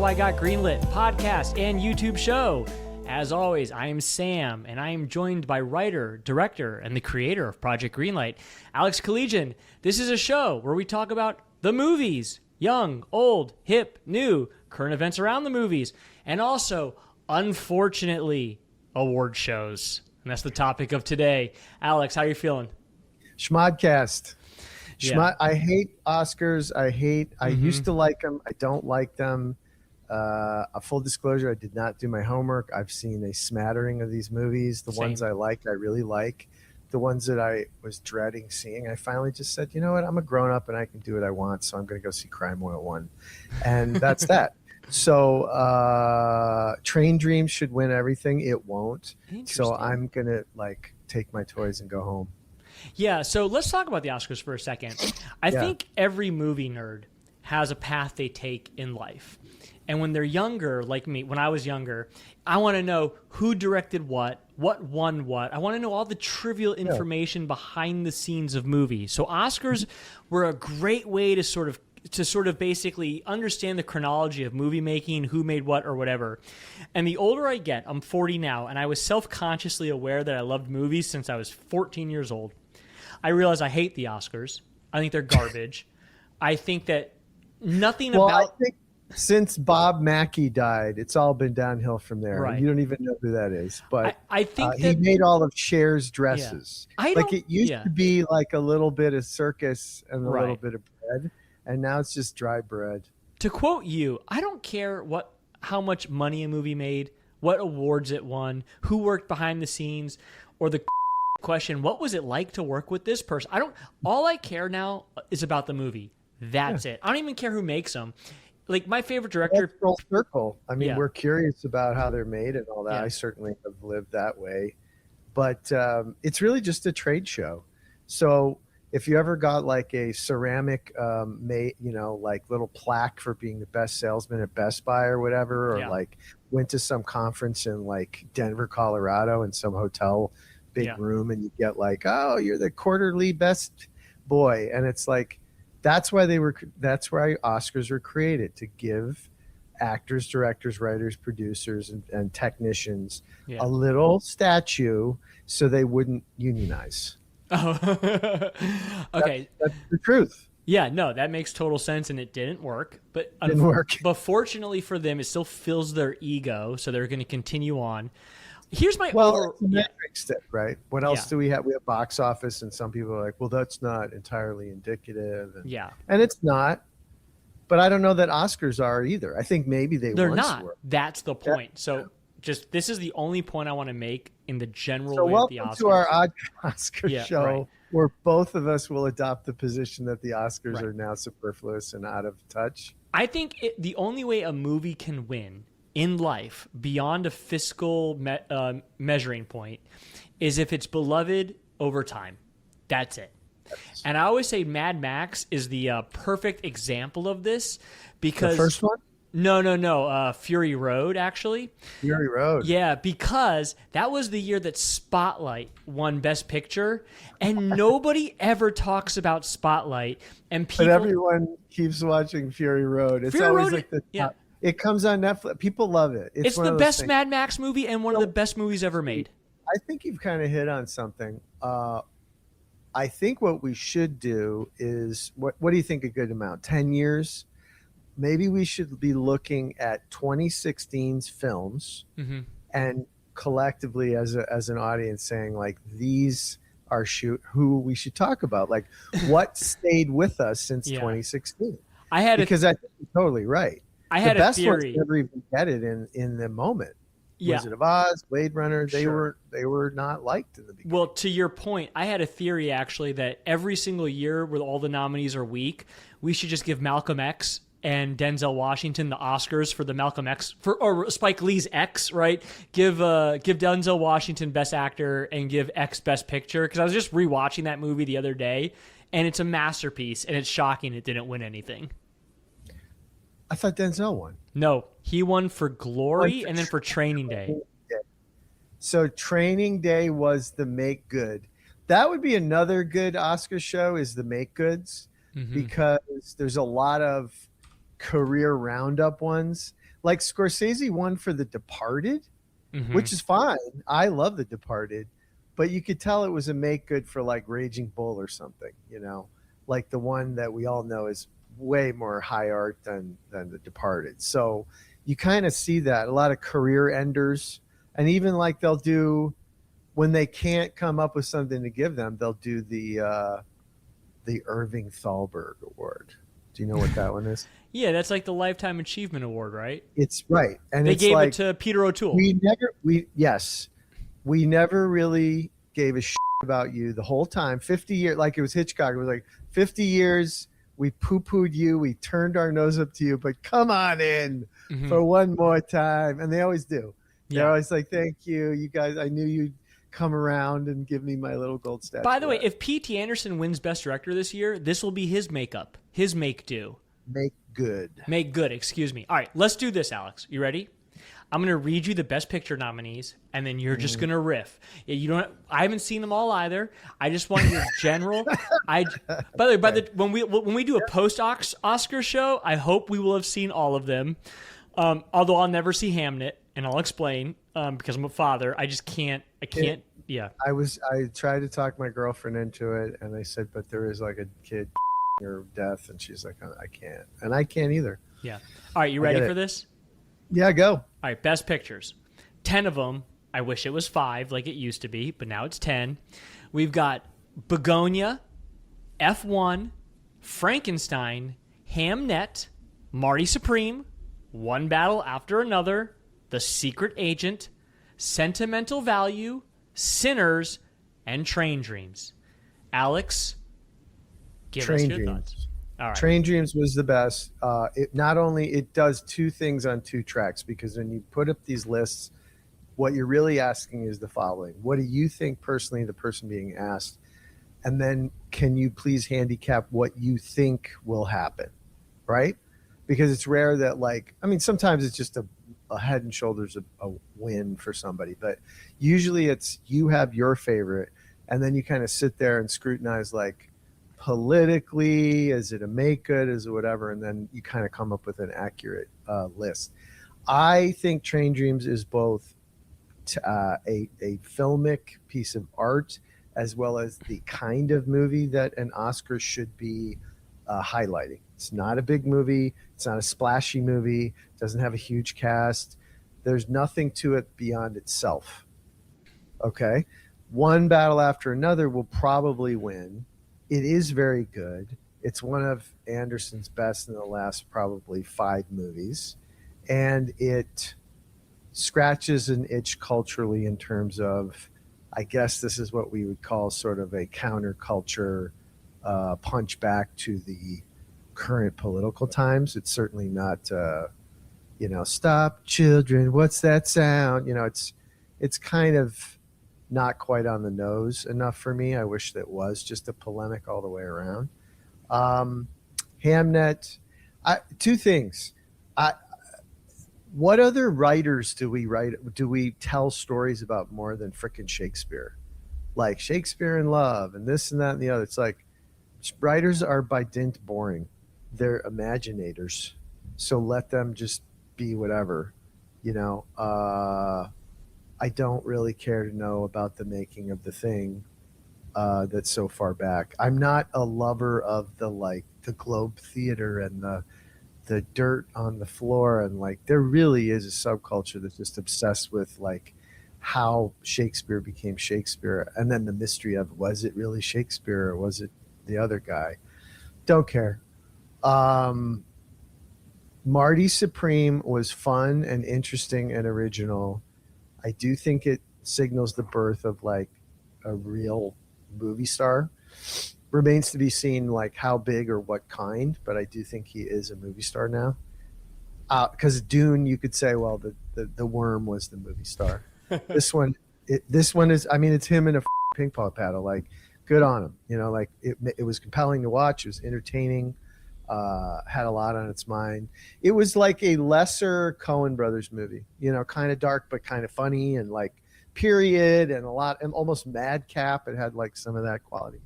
I Got Greenlit podcast and YouTube show. As always, I am Sam, and I am joined by writer, director, and the creator of Project Greenlight, Alex Keledjian. This is a show where we talk about the movies, young, old, hip, new, current events around the movies, and also, unfortunately, award shows. And that's the topic of today. Alex, how are you feeling? Schmodcast. I hate Oscars. I used to like them. I don't like them. A full disclosure, I did not do my homework. I've seen a smattering of these movies. The ones I liked, I really like. The ones that I was dreading seeing, I finally just said, you know what? I'm a grown-up and I can do what I want, so I'm going to go see Crime 101. And that's that. So Train Dreams should win everything. It won't. So I'm going to take my toys and go home. Yeah, so let's talk about the Oscars for a second. I think every movie nerd has a path they take in life. And when they're younger, like me, when I was younger, I want to know who directed what won what. I want to know all the trivial information behind the scenes of movies. So Oscars were a great way to sort of basically understand the chronology of movie making, who made what or whatever. And the older I get, I'm 40 now, and I was self-consciously aware that I loved movies since I was 14 years old. I realize I hate the Oscars. I think they're garbage. I think that nothing I think since Bob Mackie died, it's all been downhill from there. Right. You don't even know who that is. But I think he made all of Cher's dresses. Yeah. It used to be like a little bit of circus and a little bit of bread, and now it's just dry bread. To quote you, I don't care how much money a movie made, what awards it won, who worked behind the scenes, or the question, what was it like to work with this person? All I care now is about the movie. That's it. I don't even care who makes them. Like my favorite director. That's full circle. I mean, we're curious about how they're made and all that. Yeah. I certainly have lived that way, but it's really just a trade show. So if you ever got like a ceramic, little plaque for being the best salesman at Best Buy or whatever, or like went to some conference in like Denver, Colorado, in some hotel big room, and you get like, oh, you're the quarterly best boy, and it's like. That's why Oscars were created, to give actors, directors, writers, producers, and technicians a little statue so they wouldn't unionize. Oh, okay. That's the truth. Yeah, no, that makes total sense, and it didn't work. But But fortunately for them, it still fills their ego, so they're going to continue on. Here's my it's a metric stick, right? What else do we have? We have box office, and some people are like, well, that's not entirely indicative. And it's not. But I don't know that Oscars are either. I think maybe they're not. Were. That's the point. So this is the only point I want to make in the general way of the Oscars. Welcome to our odd Oscar show, where both of us will adopt the position that the Oscars are now superfluous and out of touch. I think the only way a movie can win in life, beyond a fiscal measuring point, is if it's beloved over time. That's it. And I always say Mad Max is the perfect example of this, because the first one? No. Fury Road, actually. Fury Road. Yeah, because that was the year that Spotlight won Best Picture, and nobody ever talks about Spotlight. But everyone keeps watching Fury Road. It's Fury always Road, like the top. It comes on Netflix. People love it. It's the best Mad Max movie and one of the best movies ever made. I think you've kind of hit on something. I think what we should do is, what do you think a good amount? 10 years? Maybe we should be looking at 2016's films and collectively as an audience saying, like, these are who we should talk about. Like, what stayed with us since 2016? Because I think you're totally right. I had the best a theory. Ones never even get it in the moment. Wizard of Oz, Blade Runner, they were not liked in the beginning. Well, to your point, I had a theory actually that every single year where all the nominees are weak, we should just give Malcolm X and Denzel Washington the Oscars for the Malcolm X or Spike Lee's X, right? Give Denzel Washington Best Actor and give X Best Picture, because I was just rewatching that movie the other day, and it's a masterpiece, and it's shocking it didn't win anything. I thought Denzel won. No, he won for Glory and then for Training Day. So Training Day was the make good. That would be another good Oscar show, is the make goods, because there's a lot of career roundup ones. like Scorsese won for The Departed, which is fine. I love The Departed, but you could tell it was a make good for like Raging Bull or something, you know, like the one that we all know is way more high art than The Departed. So you kind of see that a lot of career enders, and even like they'll do when they can't come up with something to give them, they'll do the Irving Thalberg Award. Do you know what that one is? Yeah, that's like the Lifetime Achievement Award, right? It's right, and they it's gave like, it to Peter O'Toole. We never really gave a shit about you the whole time. 50 years, like it was Hitchcock. It was like 50 years. We poo-pooed you. We turned our nose up to you, but come on in for one more time. And they always do. They're always like, thank you. You guys, I knew you'd come around and give me my little gold statue. By the way, if P.T. Anderson wins Best Director this year, this will be his makeup, his make-do. Make good. Make good, excuse me. All right, let's do this, Alex. You ready? I'm going to read you the Best Picture nominees, and then you're just going to riff. You don't. I haven't seen them all either. I just want your general. By the way, when we do a post-Oscar show, I hope we will have seen all of them. Although I'll never see Hamnet, and I'll explain because I'm a father. I just can't. I can't. Yeah. I tried to talk my girlfriend into it, and I said, but there is like a kid or death, and she's like, I can't, and I can't either. Yeah. All right, you ready for this? Yeah, go. All right, Best Pictures. 10 of them. I wish it was 5 like it used to be, but now it's 10. We've got Begonia, F1, Frankenstein, Hamnet, Marty Supreme, One Battle After Another, The Secret Agent, Sentimental Value, Sinners, and Train Dreams. Alex, give us your thoughts. All right. Train Dreams was the best. It not only it does two things on two tracks, because when you put up these lists, what you're really asking is the following: what do you think personally, the person being asked, and then can you please handicap what you think will happen, right? Because it's rare that, like, I mean, sometimes it's just a head and shoulders a win for somebody, but usually it's you have your favorite, and then you kind of sit there and scrutinize, like, politically, is it a make good, is it whatever, and then you kind of come up with an accurate list. I think Train Dreams is both a filmic piece of art as well as the kind of movie that an Oscar should be highlighting. It's not a big movie, it's not a splashy movie, it doesn't have a huge cast, there's nothing to it beyond itself. Okay, One Battle After Another will probably win. It is very good. It's one of Anderson's best in the last probably 5 movies. And it scratches an itch culturally in terms of, I guess this is what we would call sort of a counterculture punch back to the current political times. It's certainly not, stop children, what's that sound? It's kind of not quite on the nose enough for me. I wish that was just a polemic all the way around. Hamnet, two things. What other writers do we tell stories about more than frickin' Shakespeare? Like Shakespeare in Love and this and that and the other. It's like writers are by dint boring. They're imaginators. So let them just be whatever, I don't really care to know about the making of the thing that's so far back. I'm not a lover of the Globe Theater and the dirt on the floor, and like there really is a subculture that's just obsessed with like how Shakespeare became Shakespeare, and then the mystery of, was it really Shakespeare or was it the other guy? Don't care. Marty Supreme was fun and interesting and original. I do think it signals the birth of like a real movie star. Remains to be seen like how big or what kind, but I do think he is a movie star now. Because Dune, you could say, well, the worm was the movie star. This one is, I mean, it's him in a ping pong paddle. Like, good on him. Like it was compelling to watch. It was entertaining. Had a lot on its mind. It was like a lesser Coen Brothers movie, kind of dark but kind of funny, and like period, and a lot, and almost madcap. It had like some of that quality.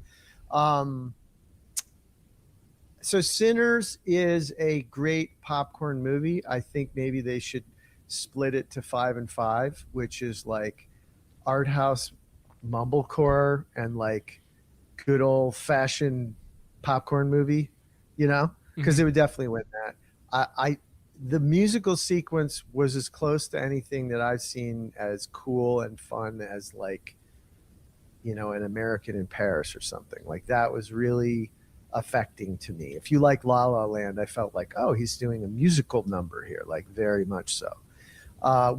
So Sinners is a great popcorn movie. I think maybe they should split it to 5 and 5, which is like art house mumblecore and like good old fashioned popcorn movie, you know, because Mhm. it would definitely win that. I the musical sequence was as close to anything that I've seen as cool and fun as like, you know, an American in Paris or something. Like that was really affecting to me. If you like La La Land, I felt like, oh, he's doing a musical number here, like very much so.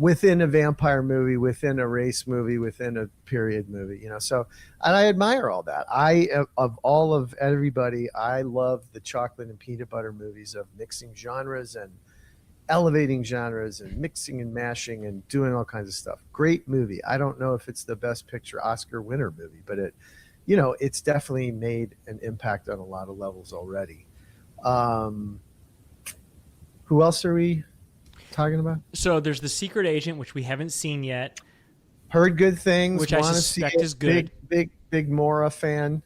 Within a vampire movie, within a race movie, within a period movie, you know. So, and I admire all that. Of all of everybody, I love the chocolate and peanut butter movies of mixing genres and elevating genres and mixing and mashing and doing all kinds of stuff. Great movie. I don't know if it's the best picture Oscar winner movie, but it, you know, it's definitely made an impact on a lot of levels already. Um, who else are we talking about? So there's The Secret Agent, which we haven't seen yet, Heard good things. which I Want to see suspect it. is good. Big Mora fan.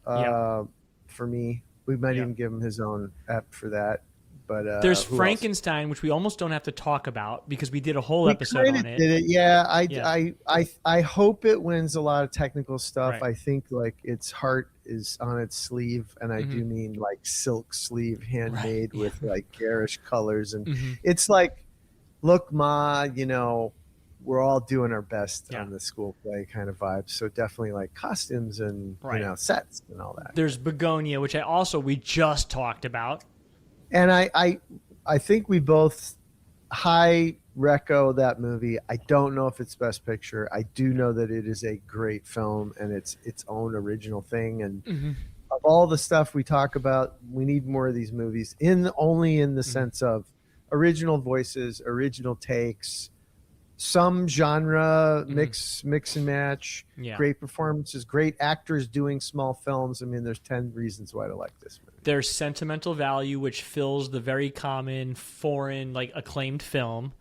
Yep. For me, we might Yep. even give him his own app for that. But There's who else? Frankenstein, which we almost don't have to talk about because we did a whole We episode kind on of it. did it. Yeah, Yeah. I hope it wins a lot of technical stuff. Right. I think like its heart is on its sleeve, and I do mean like silk sleeve, handmade Right. with like garish colors, and Mhm. it's like, look, Ma, you know, we're all doing our best Yeah. on the school play kind of vibe. So definitely like costumes and Right. you know sets and all that. There's Begonia, which we just talked about. And I think we both high reco that movie. I don't know if it's best picture. I do know that it is a great film and it's its own original thing. And of all the stuff we talk about, we need more of these movies only in the sense of original voices, original takes, some genre mix and match, Yeah. great performances, great actors doing small films. I mean, there's 10 reasons why to like this movie. There's sentimental value, which fills the very common foreign, like acclaimed film.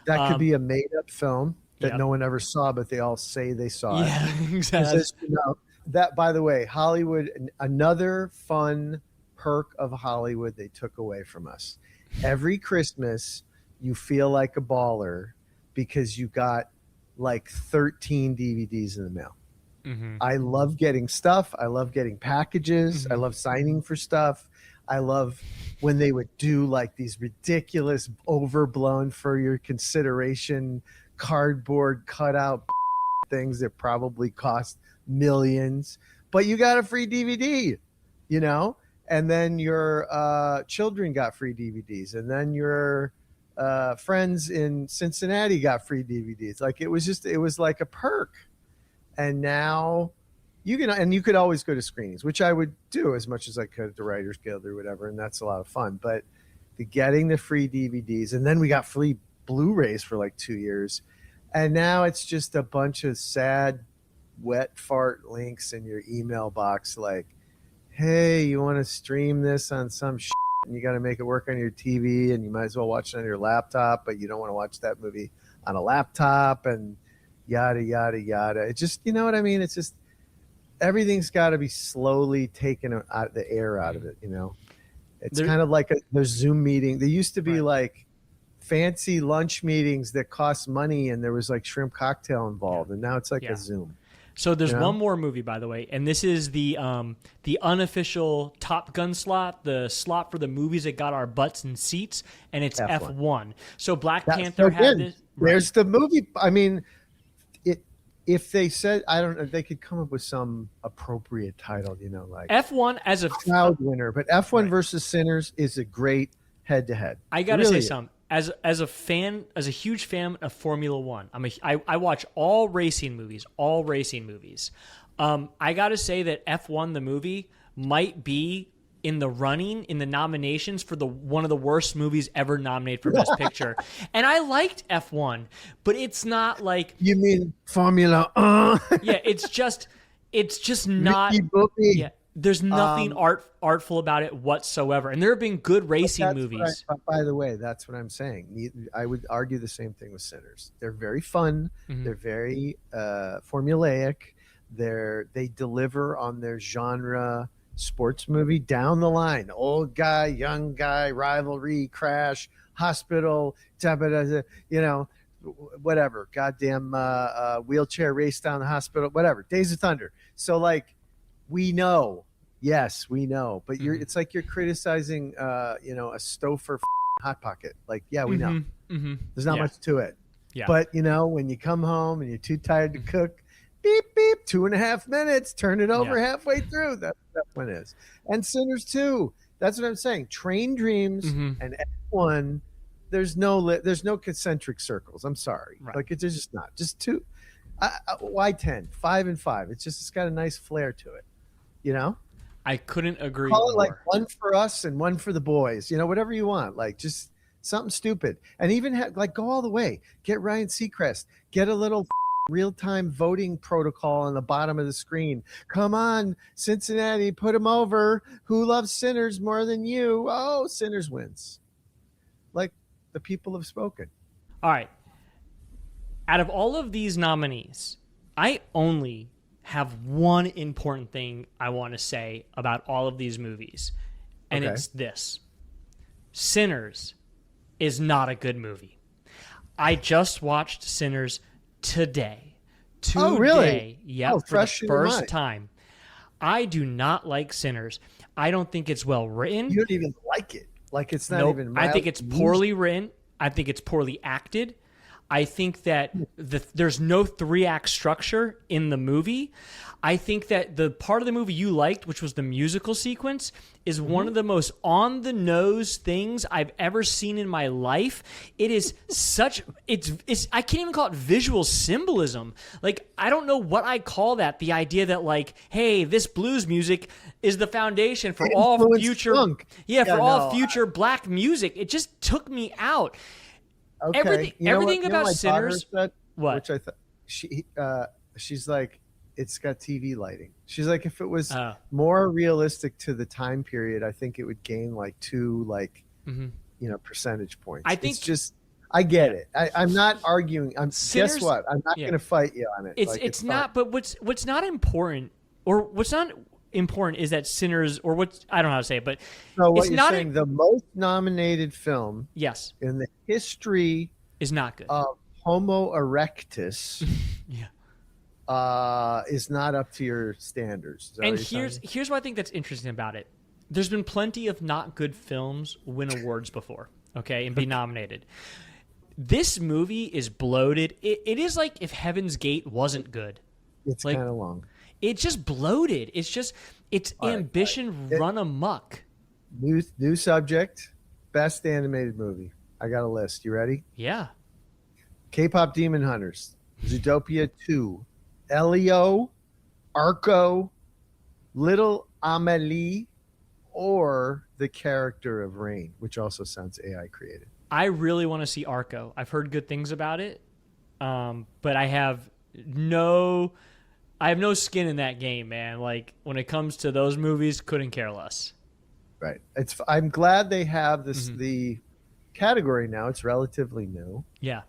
That could be a made-up film that Yep. no one ever saw, but they all say they saw it. Yeah, 'Cause exactly. as you know, that, by the way, Hollywood, another fun perk of Hollywood they took away from us. Every Christmas, you feel like a baller because you got like 13 DVDs in the mail. I love getting stuff. I love getting packages. I love signing for stuff. I love when they would do like these ridiculous, overblown for your consideration cardboard cutout things that probably cost millions, but you got a free DVD, you know? And then your children got free DVDs, and then your friends in Cincinnati got free DVDs. Like it was like a perk. And now you could always go to screenings, which I would do as much as I could at the Writers Guild or whatever, and that's a lot of fun. But getting the free DVDs, and then we got free Blu-rays for like 2 years, and now it's just a bunch of sad, wet fart links in your email box, like, "Hey, you want to stream this on some shit, and you got to make it work on your TV, and you might as well watch it on your laptop, but you don't want to watch that movie on a laptop," and yada yada yada. It just, you know what I mean? It's just everything's got to be slowly taken out the air out of it. You know, it's kind of like the Zoom meeting. There used to be like fancy lunch meetings that cost money, and there was like shrimp cocktail involved, and now it's like a Zoom. So there's one more movie, by the way, and this is the unofficial Top Gun slot, the slot for the movies that got our butts in seats, and it's F1. So Black Panther had this. There's the movie. I mean, if they said, I don't know, they could come up with some appropriate title, you know, like F1 as a crowd winner. But F1 versus Sinners is a great head-to-head. I gotta say something. As a fan, as a huge fan of Formula One, I watch all racing movies. I gotta say that F1 the movie might be in the running, in the nominations for one of the worst movies ever nominated for Best Picture. And I liked F1, but it's not like, you mean Formula? Yeah, it's just not. Yeah, there's nothing artful about it whatsoever. And there have been good racing movies. By the way, that's what I'm saying. I would argue the same thing with Sinners. They're very fun. They're very formulaic. They deliver on their genre sports movie down the line, old guy, young guy, rivalry, crash, hospital, you know, whatever, goddamn wheelchair race down the hospital, whatever, Days of Thunder. So like, we know, yes, we know, but it's like you're criticizing, you know, a Stouffer Hot Pocket. Like, yeah, we know. There's not much to it. Yeah. But you know, when you come home and you're too tired to cook, beep beep, 2.5 minutes, turn it over halfway through. That's what that one is. And Sinners 2. That's what I'm saying. Train Dreams and F1. There's no concentric circles. I'm sorry. Right. Like, it's just not. Just two. Why 10? 5 and 5. It's got a nice flair to it. You know. I couldn't agree Call more. it like one for us and one for the boys. You know, whatever you want. Like, just something stupid. And even like, go all the way. Get Ryan Seacrest. Get a little real-time voting protocol on the bottom of the screen. Come on, Cincinnati, put them over. Who loves Sinners more than you? Oh, Sinners wins. Like, the people have spoken. All right. Out of all of these nominees, I only have one important thing I want to say about all of these movies, and it's this. Sinners is not a good movie. I just watched Sinners today. Oh, really? Yeah, for the first time. I do not like Sinners. I don't think it's well written. You don't even like it. Like, it's not even. I think it's poorly written. I think it's poorly acted. I think that there's no 3-act structure in the movie. I think that the part of the movie you liked, which was the musical sequence, is one of the most on-the-nose things I've ever seen in my life. It is such it's I can't even call it visual symbolism. Like, I don't know what I call that. The idea that, like, hey, this blues music is the foundation for all future all future black music. It just took me out. Okay. Everything about Sinners. Said, what? Which I thought she's like, it's got TV lighting. She's like, if it was more realistic to the time period, I think it would gain like 2 percentage points. I think it's just, I get it. I'm not arguing. Sinners, guess what? I'm not going to fight you on it. It's not. But what's not important, or what's not important, is that Sinners, or what, I don't know how to say it, but so what it's you're not saying, the most nominated film in the history is not good of Homo erectus is not up to your standards. And here's what I think that's interesting about it. There's been plenty of not good films win awards before, and be nominated. This movie is bloated. It is like if Heaven's Gate wasn't good. It's like, kind of long. It's just bloated. It's ambition run amok. New subject. Best animated movie. I got a list. You ready? Yeah. K-pop Demon Hunters, Zootopia 2, Elio, Arco, Little Amelie, or the character of Rain, which also sounds AI created. I really want to see Arco. I've heard good things about it, but I have no skin in that game, man. Like, when it comes to those movies, couldn't care less. Right. I'm glad they have this the category now. It's relatively new. Yeah.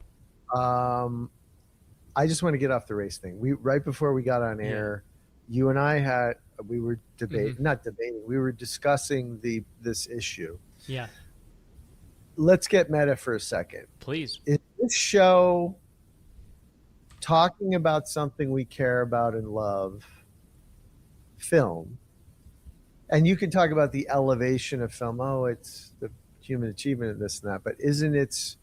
I just want to get off the race thing. Right before we got on air, you and I we were we were discussing this issue. Yeah. Let's get meta for a second. Please. Is this show talking about something we care about and love, film? And you can talk about the elevation of film. Oh, it's the human achievement of this and that. But isn't its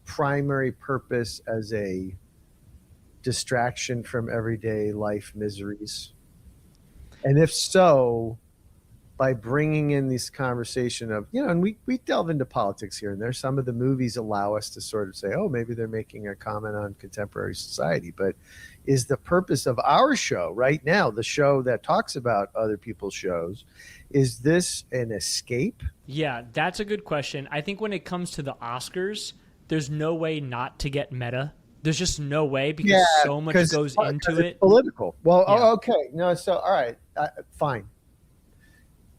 primary purpose as a distraction from everyday life miseries? And if so, by bringing in this conversation of, and we delve into politics here and there. Some of the movies allow us to sort of say, oh, maybe they're making a comment on contemporary society. But is the purpose of our show right now, the show that talks about other people's shows, is this an escape? Yeah, that's a good question. I think when it comes to the Oscars, there's no way not to get meta. There's just no way, because so much goes into it. Political. Well, okay. No, so, all right. Fine.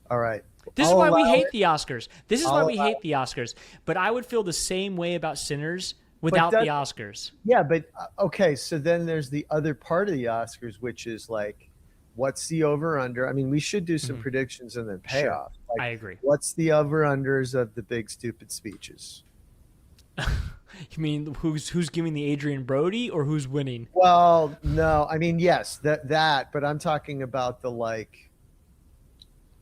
All right. This is why we hate the Oscars. This is why we hate the Oscars. But I would feel the same way about Sinners without the Oscars. Yeah, but okay. So then there's the other part of the Oscars, which is like what's the over under? I mean, we should do some predictions and then payoff. Sure. Like, I agree. What's the over unders of the big stupid speeches? You mean who's giving the Adrian Brody or who's winning? Well, no, I mean, yes, that, but I'm talking about the like,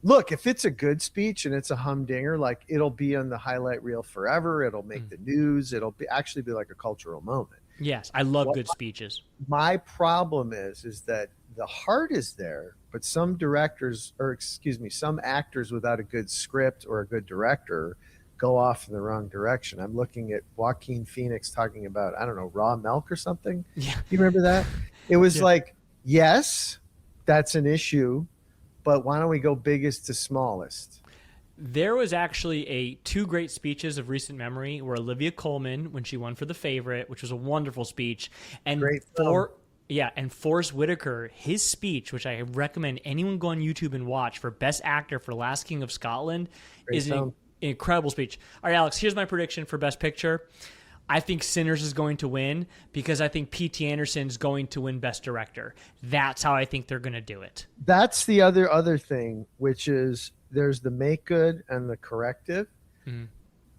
look, if it's a good speech and it's a humdinger, like it'll be on the highlight reel forever. It'll make the news. It'll be actually be like a cultural moment. Yes, I love good speeches. My problem is that the heart is there, but some directors, or excuse me, some actors without a good script or a good director go off in the wrong direction. I'm looking at Joaquin Phoenix talking about, I don't know, raw milk or something. Yeah. You remember that? It was like, yes, that's an issue, but why don't we go biggest to smallest? There was actually two great speeches of recent memory where Olivia Colman, when she won for The Favorite, which was a wonderful speech, and and Forrest Whitaker, his speech, which I recommend anyone go on YouTube and watch for Best Actor for Last King of Scotland, is an incredible speech. All right, Alex, here's my prediction for Best Picture. I think Sinners is going to win because I think P.T. Anderson is going to win Best Director. That's how I think they're going to do it. That's the other thing, which is there's the make good and the corrective.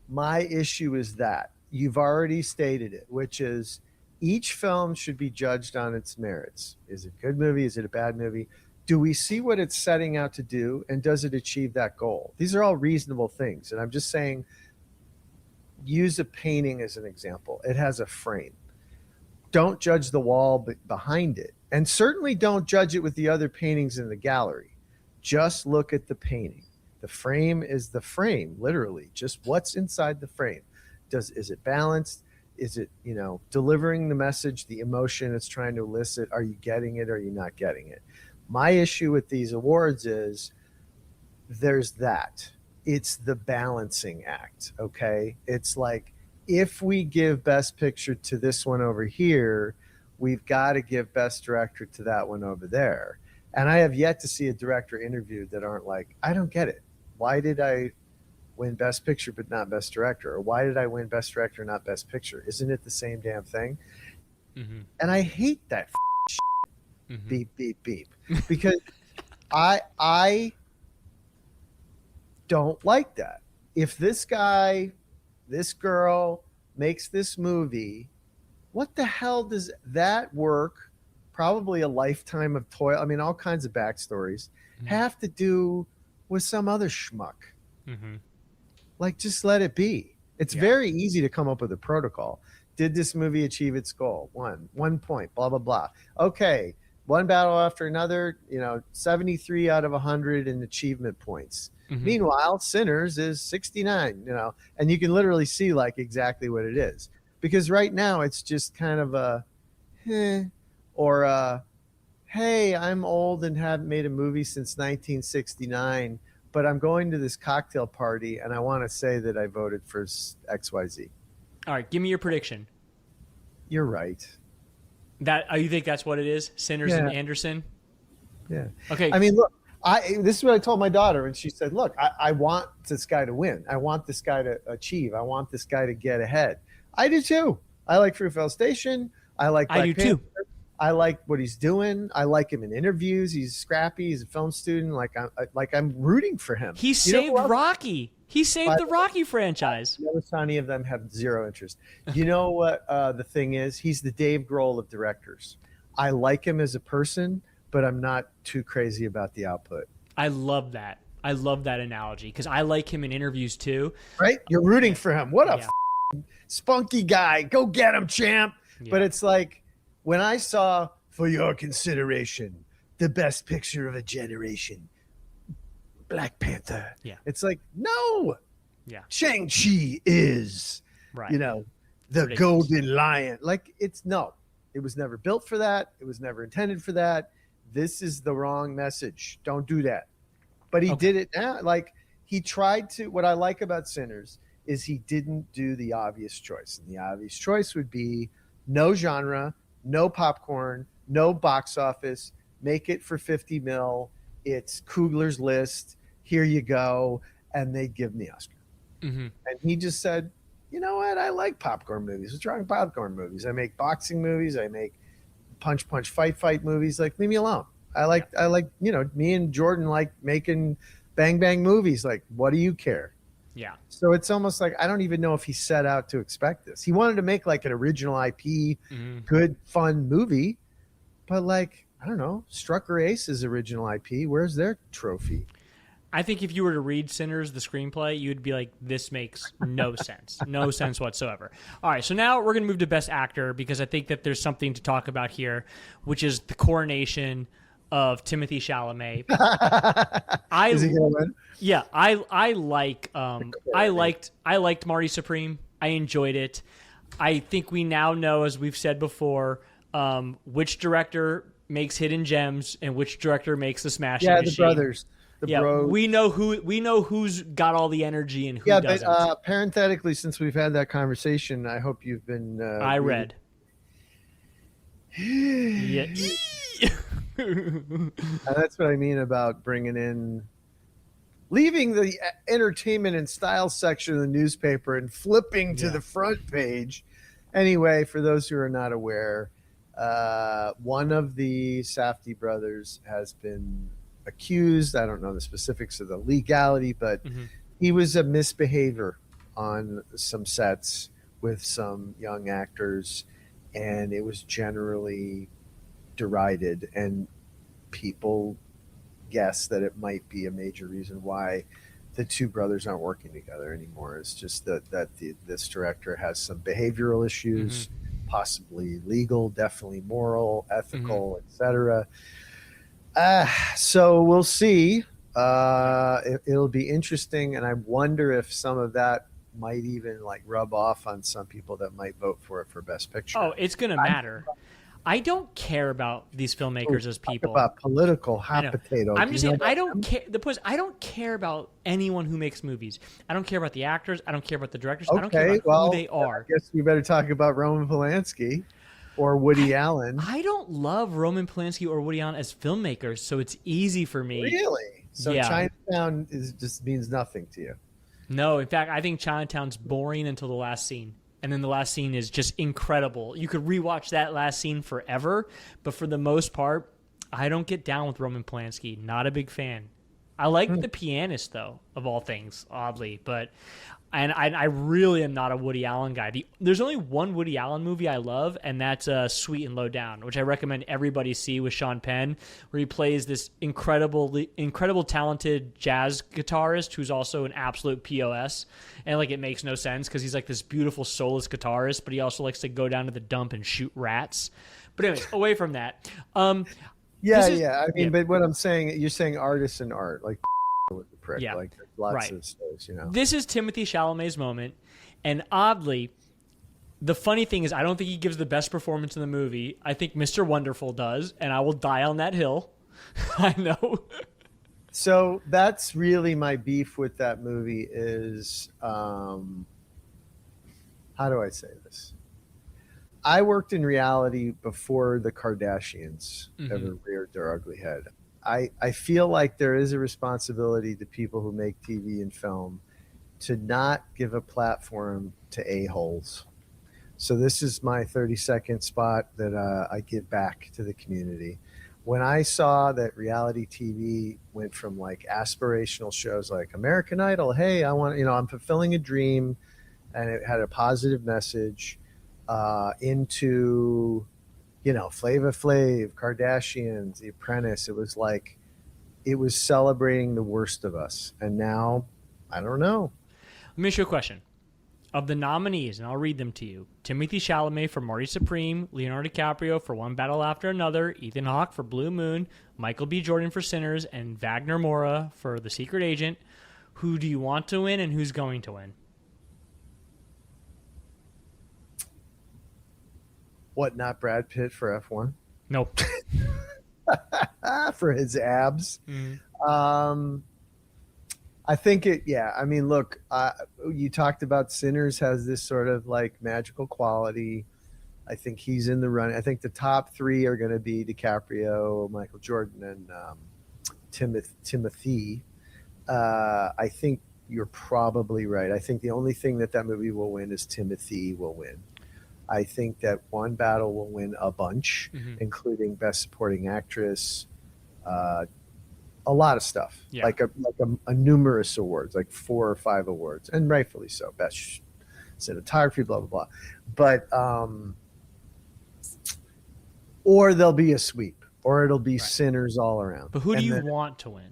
My issue is that you've already stated it, which is each film should be judged on its merits. Is it a good movie? Is it a bad movie? Do we see what it's setting out to do, and does it achieve that goal? These are all reasonable things, and I'm just saying, use a painting as an example. It has a frame. Don't judge the wall behind it, and certainly don't judge it with the other paintings in the gallery. Just look at the painting. The frame is the frame, literally. Just what's inside the frame. Is it balanced? Is it, delivering the message, the emotion it's trying to elicit? Are you getting it? Or are you not getting it? My issue with these awards is there's that. It's the balancing act, okay? It's like, if we give Best Picture to this one over here, we've got to give Best Director to that one over there. And I have yet to see a director interviewed that aren't like, I don't get it. Why did I win Best Picture but not Best Director? Or why did I win Best Director, not Best Picture? Isn't it the same damn thing? And I hate that shit. Beep, beep, beep. Because I don't like that. If this guy, this girl makes this movie, what the hell does that work? Probably a lifetime of toil. I mean, all kinds of backstories have to do with some other schmuck. Like, just let it be. It's very easy to come up with a protocol. Did this movie achieve its goal? 1 point, blah, blah, blah. Okay. One battle after another, 73 out of 100 in achievement points. Meanwhile, Sinners is 69, and you can literally see like exactly what it is. Because right now it's just kind of a, or hey, I'm old and haven't made a movie since 1969, but I'm going to this cocktail party and I want to say that I voted for XYZ. All right, give me your prediction. You're right. You think that's what it is? Sinners and Anderson? Yeah. Okay. I mean, look, this is what I told my daughter, and she said, look, I want this guy to win. I want this guy to achieve. I want this guy to get ahead. I do too. I like Fruitvale Station. I like Black Panther. Too. I like what he's doing. I like him in interviews. He's scrappy. He's a film student. I'm rooting for him. He saved Rocky. He saved the Rocky franchise. Notice how any of them have zero interest. You know what the thing is? He's the Dave Grohl of directors. I like him as a person, but I'm not too crazy about the output. I love that. I love that analogy because I like him in interviews too. Right? You're rooting for him. What a spunky guy. Go get him, champ. Yeah. But it's like when I saw For Your Consideration, the best picture of a generation, Black Panther. Yeah. It's like, no. Yeah. Shang-Chi is, the ridiculous golden lion. Like, it was never built for that. It was never intended for that. This is the wrong message. Don't do that. But he did it now. Like, he tried to, what I like about Sinners is he didn't do the obvious choice. And the obvious choice would be no genre, no popcorn, no box office, make it for 50 mil. It's Coogler's List. Here you go. And they'd give him the Oscar. And he just said, you know what? I like popcorn movies. What's wrong with popcorn movies? I make boxing movies. I make punch, fight movies. Like, leave me alone. I like me and Jordan like making bang bang movies. Like, what do you care? Yeah. So it's almost like I don't even know if he set out to expect this. He wanted to make like an original IP, good fun movie, but like I don't know, Strucker Ace's original IP. Where's their trophy? I think if you were to read Sinners, the screenplay, you'd be like, this makes no sense. No sense whatsoever. All right, so now we're going to move to Best Actor because I think that there's something to talk about here, which is the coronation of Timothée Chalamet. Is he going to win? Yeah, I liked Marty Supreme. I enjoyed it. I think we now know, as we've said before, which director makes Hidden Gems and which director makes The Smashing Machine. The brothers. Bros. We know who's got all the energy and who doesn't. But parenthetically, since we've had that conversation, I hope you've been. I read. Yeah. That's what I mean about leaving the entertainment and style section of the newspaper and flipping to the front page. Anyway, for those who are not aware, one of the Safdie brothers has been accused. I don't know the specifics of the legality, but he was a misbehavior on some sets with some young actors, and it was generally derided, and people guess that it might be a major reason why the two brothers aren't working together anymore. It's just that this director has some behavioral issues, possibly legal, definitely moral, ethical, etc. So we'll see. It'll be interesting, and I wonder if some of that might even like rub off on some people that might vote for it for Best Picture. Oh, it's going to matter. I don't care about these filmmakers as people. About political hot potato. I'm just saying, I don't care. The point is, I don't care about anyone who makes movies. I don't care about the actors. I don't care about the directors. I don't care about who they are. I guess we better talk about Roman Polanski or Woody Allen. I don't love Roman Polanski or Woody Allen as filmmakers, so it's easy for me. Really? So Chinatown just means nothing to you? No, in fact, I think Chinatown's boring until the last scene. And then the last scene is just incredible. You could rewatch that last scene forever, but for the most part, I don't get down with Roman Polanski. Not a big fan. I like The Pianist, though, of all things, oddly. But I really am not a Woody Allen guy. There's only one Woody Allen movie I love, and that's Sweet and Low Down, which I recommend everybody see with Sean Penn, where he plays this incredible talented jazz guitarist who's also an absolute POS. And like it makes no sense because he's like this beautiful soulless guitarist, but he also likes to go down to the dump and shoot rats. But anyways, away from that. I mean, but what I'm saying, you're saying artists and art, like with the prick, like lots of shows, you know. This is Timothée Chalamet's moment, and oddly, the funny thing is, I don't think he gives the best performance in the movie. I think Mr. Wonderful does, and I will die on that hill. I know. So that's really my beef with that movie is, how do I say this? I worked in reality before the Kardashians ever reared their ugly head. I feel like there is a responsibility to people who make TV and film to not give a platform to a-holes. So this is my 30-second spot that I give back to the community. When I saw that reality TV went from like aspirational shows like American Idol, hey, I'm fulfilling a dream, and it had a positive message, into, Flava Flav, Kardashians, The Apprentice. It was celebrating the worst of us. And now, I don't know. Let me ask you a question. Of the nominees, and I'll read them to you: Timothée Chalamet for Marty Supreme, Leonardo DiCaprio for One Battle After Another, Ethan Hawke for Blue Moon, Michael B. Jordan for Sinners, and Wagner Moura for The Secret Agent. Who do you want to win, and who's going to win? What, not Brad Pitt for F1? Nope. For his abs. I think look, you talked about Sinners has this sort of like magical quality. I think he's in the run. I think the top three are going to be DiCaprio, Michael Jordan, and Timothée. I think you're probably right. I think the only thing that movie will win is Timothée will win. I think that One Battle will win a bunch, including Best Supporting Actress, a lot of stuff, Yeah. like a numerous awards, like 4 or 5 awards, and rightfully so. Best cinematography, blah blah blah. But or there'll be a sweep, or it'll be sinners all around. But who do you want to win?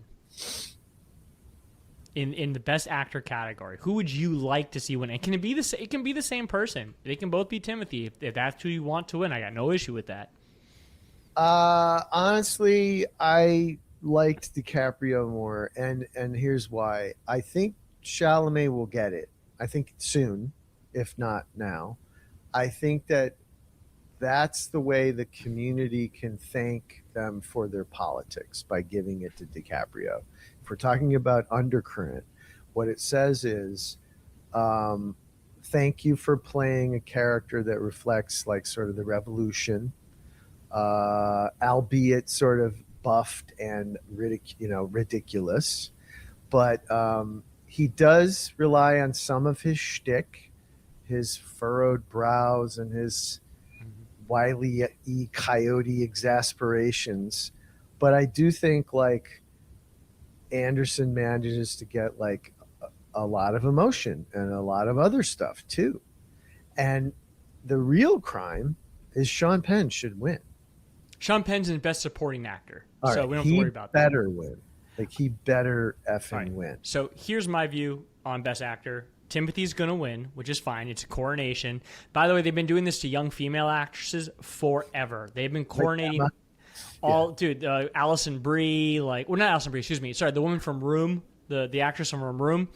In the best actor category, who would you like to see win? And can it be it can be the same person? They can both be Timothy. If that's who you want to win, I got no issue with that. Honestly, I liked DiCaprio more, and here's why. I think Chalamet will get it. I think soon, if not now. I think that's the way the community can thank them for their politics, by giving it to DiCaprio. If we're talking about undercurrent, what it says is, thank you for playing a character that reflects like sort of the revolution, albeit sort of buffed and ridiculous. But he does rely on some of his shtick, his furrowed brows and his Wile E. Coyote exasperations. But I do think like Anderson manages to get like a lot of emotion and a lot of other stuff too. And the real crime is Sean Penn should win. Sean Penn's in Best Supporting Actor, All so right, we don't have to worry about that. He better win. Like, he better effing win. So here's my view on Best Actor. Timothy's going to win, which is fine. It's a coronation. By the way, they've been doing this to young female actresses forever. They've been coronating Alison Brie, not Alison Brie, excuse me. Sorry, the woman from Room, the actress from Room.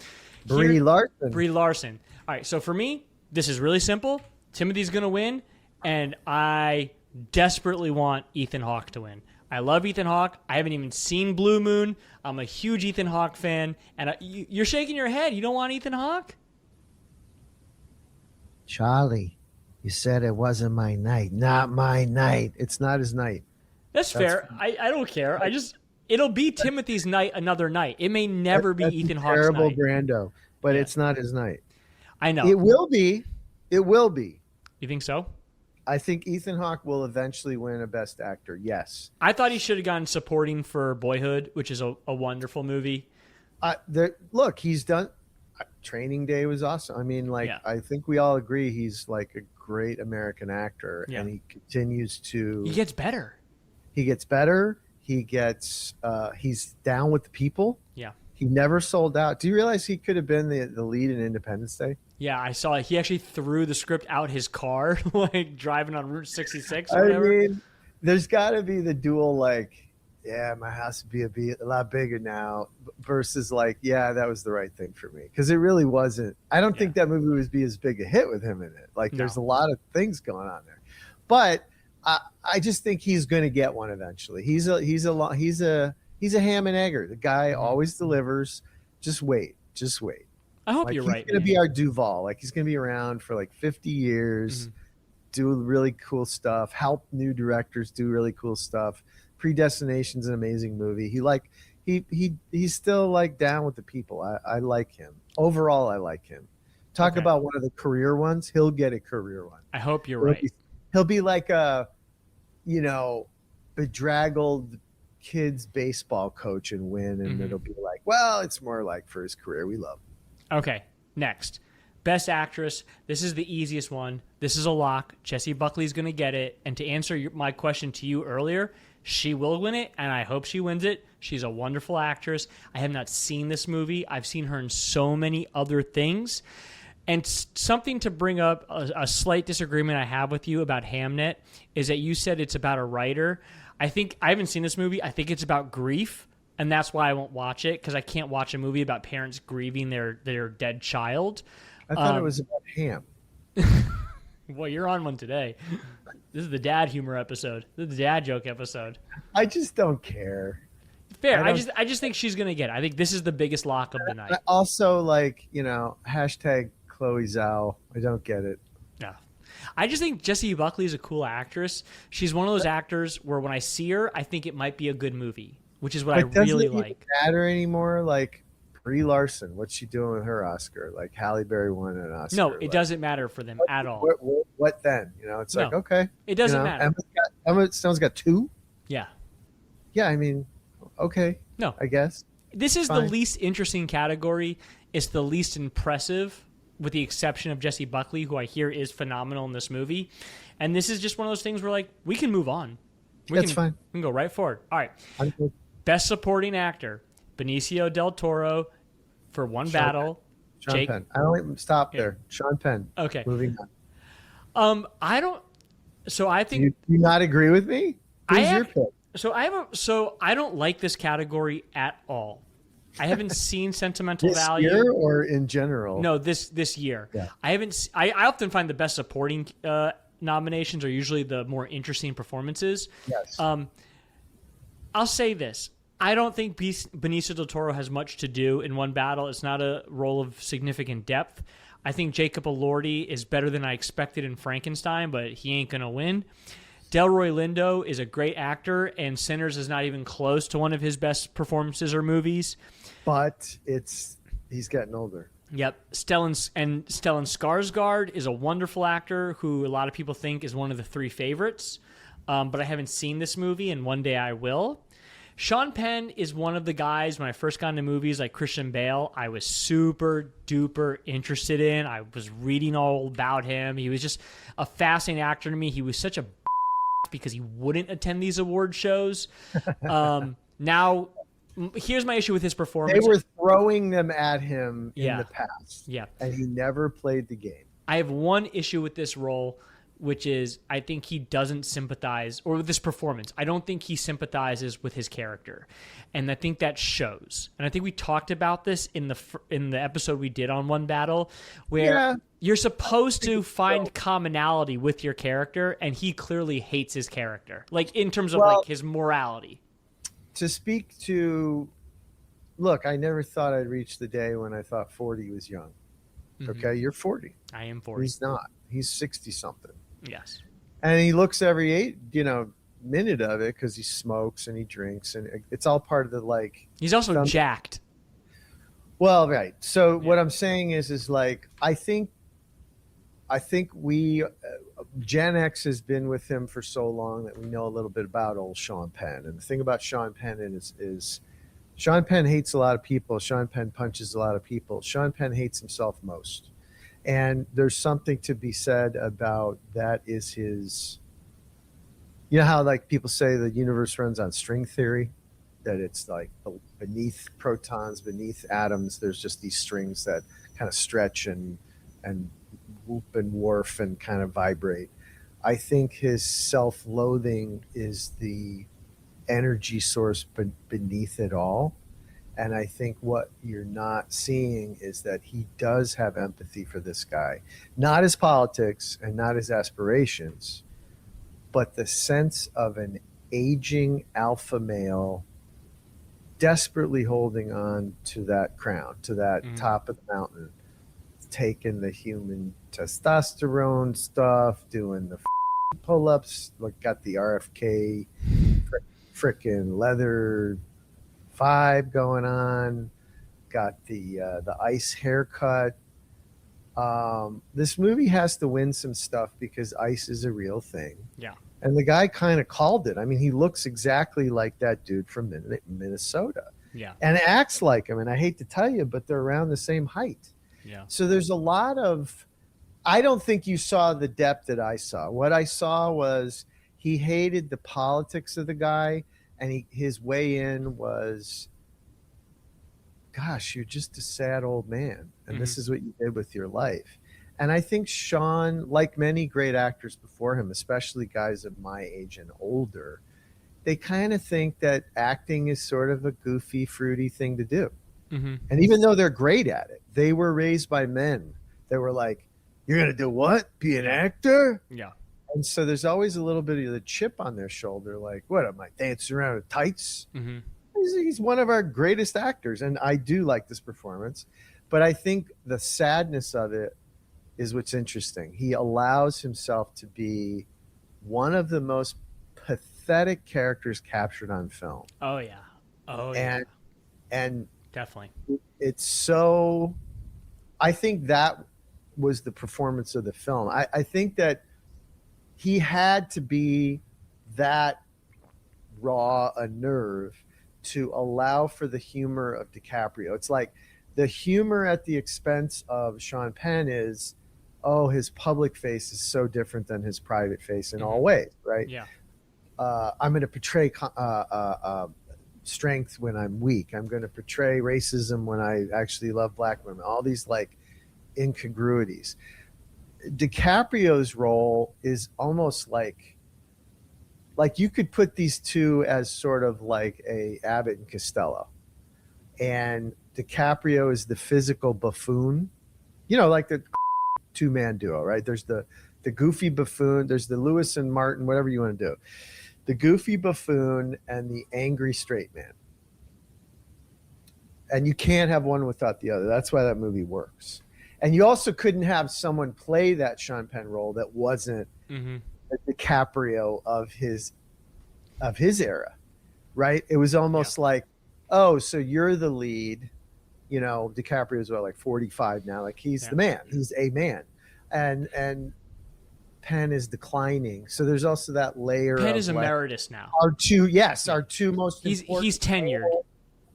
Brie Larson. Brie Larson. All right, so for me, this is really simple. Timothy's going to win, and I desperately want Ethan Hawke to win. I love Ethan Hawke. I haven't even seen Blue Moon. I'm a huge Ethan Hawke fan. And you're shaking your head. You don't want Ethan Hawke? Charlie, you said it wasn't my night. Not my night. It's not his night. That's fair. I don't care. It'll be Timothy's night another night. It may never be Ethan Hawke's terrible night. Brando, but it's not his night. I know. It will be. It will be. You think so? I think Ethan Hawke will eventually win a Best Actor. Yes. I thought he should have gotten supporting for Boyhood, which is a wonderful movie. Look, he's done. Training Day was awesome. I mean, I think we all agree he's like a great American actor, and he continues to. He gets better. He gets better. He gets. He's down with the people. Yeah. He never sold out. Do you realize he could have been the lead in Independence Day? Yeah, I saw it. He actually threw the script out his car, like driving on Route 66 or whatever. I mean, there's got to be the dual, my house would be a lot bigger now, versus that was the right thing for me. Because it really wasn't. I don't think that movie would be as big a hit with him in it. There's a lot of things going on there. But I just think he's going to get one eventually. He's a ham and egger. The guy always delivers. Just wait. I hope you're right. He's going to be our Duvall. He's going to be around for 50 years, do really cool stuff, help new directors do really cool stuff. Predestination's an amazing movie. He's still down with the people. I like him. Overall, I like him. Talk about one of the career ones. He'll get a career one. I hope you're right. He'll be like a, bedraggled kids baseball coach and win, and it'll be it's more for his career. We love him. Okay, next. Best Actress. This is the easiest one. This is a lock. Jessie Buckley's going to get it. And to answer my question to you earlier, she will win it, and I hope she wins it. She's a wonderful actress. I have not seen this movie. I've seen her in so many other things. And something to bring up, a slight disagreement I have with you about Hamnet, is that you said it's about a writer. I haven't seen this movie. I think it's about grief. And that's why I won't watch it, because I can't watch a movie about parents grieving their dead child. I thought it was about ham. Well, you're on one today. This is the dad humor episode. This is the dad joke episode. I just don't care. Fair. I just think she's going to get it. I think this is the biggest lock of the night. I also hashtag Chloe Zhao. I don't get it. Yeah. I just think Jessie Buckley is a cool actress. She's one of those actors where when I see her, I think it might be a good movie, which is what I really like. Doesn't it matter anymore? Brie Larson, what's she doing with her Oscar? Halle Berry won an Oscar. No, it doesn't matter for them at all. What then? It's okay. It doesn't matter. Emma Stone's got 2? Yeah. Yeah, I mean, Okay. No. I guess. This is Fine. the least interesting category. It's the least impressive, with the exception of Jesse Buckley, who I hear is phenomenal in this movie. And this is just one of those things where, like, we can move on. That's fine. We can go right forward. All right. I'm good. Best Supporting Actor, Benicio del Toro for One Battle. Sean Penn. I don't stop there. Sean Penn. Okay. Moving on. I don't. So I think. Do you not agree with me? Who's your pick? So I don't like this category at all. I haven't seen Sentimental This Value. year or in general? No, this year. Yeah. I often find the Best Supporting nominations are usually the more interesting performances. Yes. I'll say this. I don't think Benicio del Toro has much to do in One Battle. It's not a role of significant depth. I think Jacob Elordi is better than I expected in Frankenstein, but he ain't going to win. Delroy Lindo is a great actor, and Sinners is not even close to one of his best performances or movies. But he's getting older. Stellan Skarsgård is a wonderful actor who a lot of people think is one of the three favorites, but I haven't seen this movie, and one day I will. Sean Penn is one of the guys, when I first got into movies like Christian Bale, I was super duper interested in. I was reading all about him. He was just a fascinating actor to me. He was such a because he wouldn't attend these award shows. Now, here's my issue with his performance. They were throwing them at him in the past. Yeah. And he never played the game. I have one issue with this role, which is I think he doesn't sympathize, or with this performance, I don't think he sympathizes with his character. And I think that shows. And I think we talked about this in the episode we did on One Battle, where you're supposed to find commonality with your character, and he clearly hates his character, like in terms of like his morality. To speak to, look, I never thought I'd reach the day when I thought 40 was young. Mm-hmm. Okay, you're 40. I am 40. He's not. He's 60 something. Yes. And he looks every minute of it because he smokes and he drinks, and it's all part of the like. He's also jacked. Well, right. So what I'm saying is like I think we Gen X has been with him for so long that we know a little bit about old Sean Penn. And the thing about Sean Penn is Sean Penn hates a lot of people. Sean Penn punches a lot of people. Sean Penn hates himself most. And there's something to be said about that is his, you know how like people say the universe runs on string theory, that it's like beneath protons, beneath atoms, there's just these strings that kind of stretch and whoop and wharf and kind of vibrate. I think his self-loathing is the energy source beneath it all. And I think what you're not seeing is that he does have empathy for this guy. Not his politics and not his aspirations, but the sense of an aging alpha male desperately holding on to that crown, to that top of the mountain, taking the human testosterone stuff, doing the pull-ups, like got the RFK frickin' leather vibe going on, got the ice haircut. This movie has to win some stuff because ice is a real thing. Yeah. And the guy kind of called it. I mean, he looks exactly like that dude from Minnesota. Yeah. And acts like him. And I hate to tell you, but they're around the same height. Yeah. So there's a lot of, I don't think you saw the depth that I saw. What I saw was he hated the politics of the guy, and his way in was, gosh, you're just a sad old man, and this is what you did with your life. And I think Sean, like many great actors before him, especially guys of my age and older, they kind of think that acting is sort of a goofy, fruity thing to do. Mm-hmm. And even though they're great at it, they were raised by men that were like, you're going to do what? Be an actor? Yeah. And so there's always a little bit of the chip on their shoulder, like, what, am I dancing around with tights? Mm-hmm. He's one of our greatest actors, and I do like this performance. But I think the sadness of it is what's interesting. He allows himself to be one of the most pathetic characters captured on film. Oh, yeah. Oh, yeah. And definitely. It's so... I think that was the performance of the film. I think that he had to be that raw a nerve to allow for the humor of DiCaprio. It's like the humor at the expense of Sean Penn is, oh, his public face is so different than his private face in all ways, right? Yeah. I'm going to portray strength when I'm weak. I'm going to portray racism when I actually love black women. All these like incongruities. DiCaprio's role is almost like you could put these two as sort of like a Abbott and Costello, and DiCaprio is the physical buffoon, like the two-man duo, right? There's the goofy buffoon, there's the Lewis and Martin, whatever you want to do, the goofy buffoon and the angry straight man, and you can't have one without the other. That's why that movie works. And you also couldn't have someone play that Sean Penn role that wasn't the DiCaprio of his era, right? It was almost like, oh, so you're the lead. DiCaprio's like 45 now. Like he's the man. He's a man, and Penn is declining. So there's also that layer. Penn of is like, emeritus now. Our two most important. He's tenured.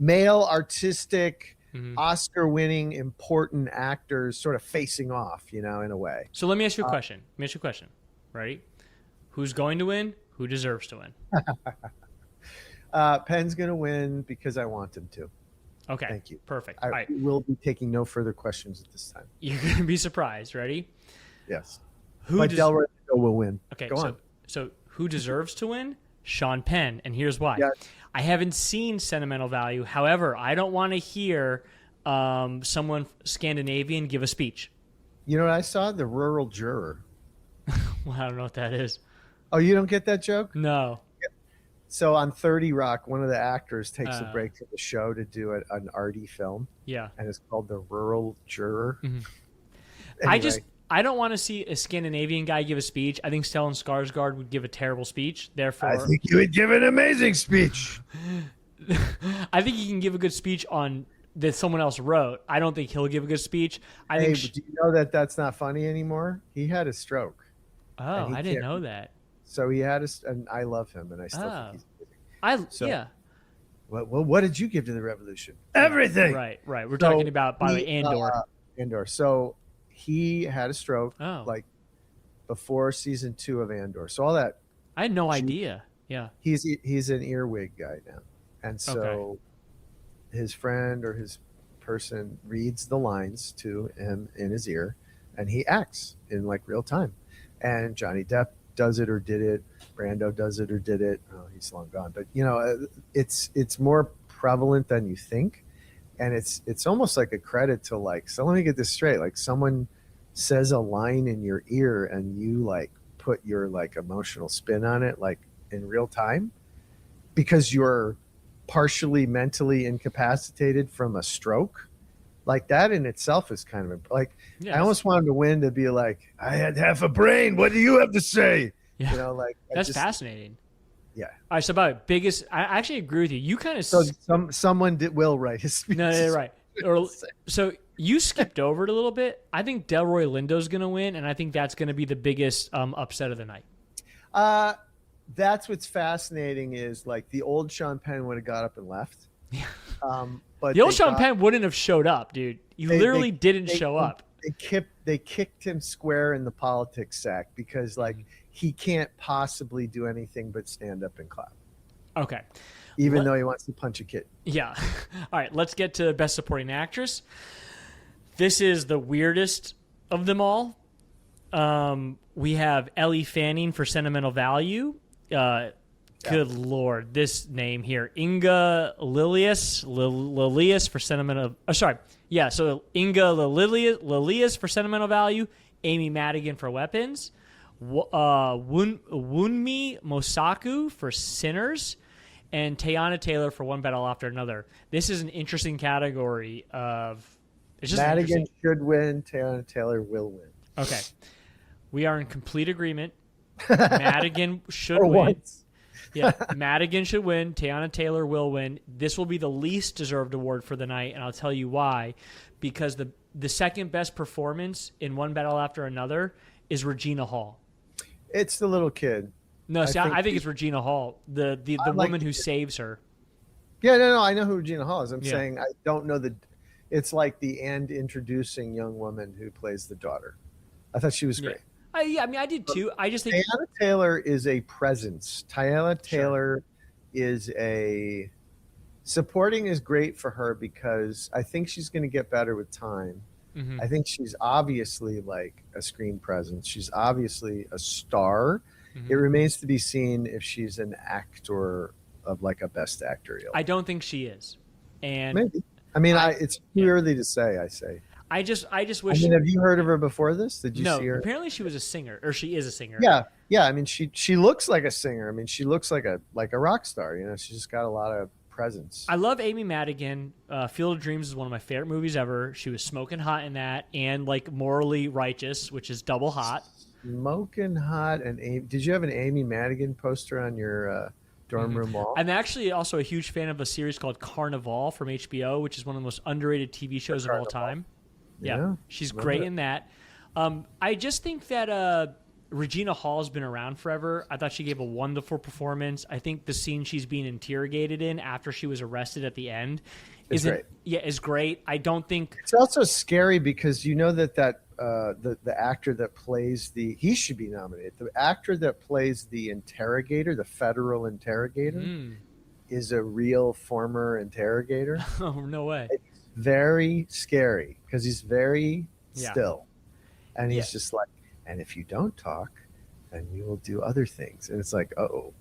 Male artistic. Oscar-winning important actors sort of facing off, in a way. So let me ask you a question. Ready? Who's going to win? Who deserves to win? Penn's going to win because I want him to. Okay. Thank you. Perfect. I All right. will be taking no further questions at this time. You're going to be surprised. Ready? Yes. Delroy will win. Okay. Go on. So who deserves to win? Sean Penn. And here's why. Yes. I haven't seen Sentimental Value. However, I don't want to hear someone Scandinavian give a speech. You know what I saw? The Rural Juror. Well, I don't know what that is. Oh, you don't get that joke? No. So on 30 Rock, one of the actors takes a break from the show to do an arty film. Yeah. And it's called The Rural Juror. Anyway. I don't want to see a Scandinavian guy give a speech. I think Stellan Skarsgård would give a terrible speech. Therefore, I think you would give an amazing speech. I think he can give a good speech on that someone else wrote. I don't think he'll give a good speech. But do you know that that's not funny anymore? He had a stroke. Oh, I didn't know that. So he had and I love him, and I still think he's amazing. Yeah. What did you give to the revolution? Everything. Right. We're talking about, by the way, Andor. Andor. So he had a stroke like before season 2 of Andor. So all that. I had no idea. Yeah. He's an earwig guy now. And so his friend or his person reads the lines to him in his ear, and he acts in like real time. And Johnny Depp does it or did it. Brando does it or did it. Oh, he's long gone. But it's more prevalent than you think. And it's almost like a credit to like, so let me get this straight. Like someone says a line in your ear and you like put your like emotional spin on it, like in real time, because you're partially mentally incapacitated from a stroke. Like that in itself is kind of like, I almost wanted to win to be like, I had half a brain. What do you have to say? Yeah. Like that's fascinating. Yeah. All right. So about biggest, I actually agree with you. You kind of someone will write his speech. No, you're right. So you skipped over it a little bit. I think Delroy Lindo's going to win, and I think that's going to be the biggest upset of the night. That's what's fascinating is like the old Sean Penn would have got up and left. Yeah. But the old Sean Penn wouldn't have showed up, dude. He literally didn't show up. They kicked him square in the politics sack because like he can't possibly do anything but stand up and clap. Okay. Even though he wants to punch a kid. Yeah. All right, let's get to Best Supporting Actress. This is the weirdest of them all. We have Ellie Fanning for Sentimental Value. Good Lord, this name here. Inga Lilius for Sentimental... So Inga Lilius for Sentimental Value. Amy Madigan for Weapons. Wunmi Mosaku for Sinners. And Teyana Taylor for One Battle After Another. This is an interesting category of... Madigan should win. Teyana Taylor will win. Okay. We are in complete agreement. Madigan should win. Once. Yeah, Madigan should win. Teyana Taylor will win. This will be the least deserved award for the night, and I'll tell you why. Because the second best performance in One Battle After Another is Regina Hall. It's the little kid. No, I think it's Regina Hall, the woman who saves her. Yeah, no, I know who Regina Hall is. I'm Yeah. saying I don't know the. It's like the and introducing young woman who plays the daughter. I thought she was Yeah. great. I mean, I did too. I just think Teyana Taylor is a presence. Teyana Sure. Taylor is a supporting is great for her because I think she's going to get better with time. Mhm. I think she's obviously like a screen presence. She's obviously a star. It Mhm. remains to be seen if she's an actor of like a best actor ilk. I don't think she is. And Maybe. I mean, I it's too yeah. early to say. I say. I just I wish mean, have you heard of her before this? Did you no, see her? apparently she was a singer or she is a singer. Yeah, yeah. I mean, she looks like a singer. I mean, she looks like a rock star. You know, she's just got a lot of presence. I love Amy Madigan. Field of Dreams is one of my favorite movies ever. She was smoking hot in that and like morally righteous, which is double hot. Smoking hot and did you have an Amy Madigan poster on your dorm room wall? I'm actually also a huge fan of a series called Carnival from HBO, which is one of the most underrated TV shows of all time. Yeah, she's great in that. I just think that Regina Hall's been around forever. I thought she gave a wonderful performance. I think the scene she's being interrogated in after she was arrested at the end is great. I don't think it's also scary because you know that the actor that plays he should be nominated. The actor that plays the interrogator, the federal interrogator, is a real former interrogator. Oh, no way. It's very scary because he's very still, and he's just like, and if you don't talk, then we will do other things. And it's like, oh,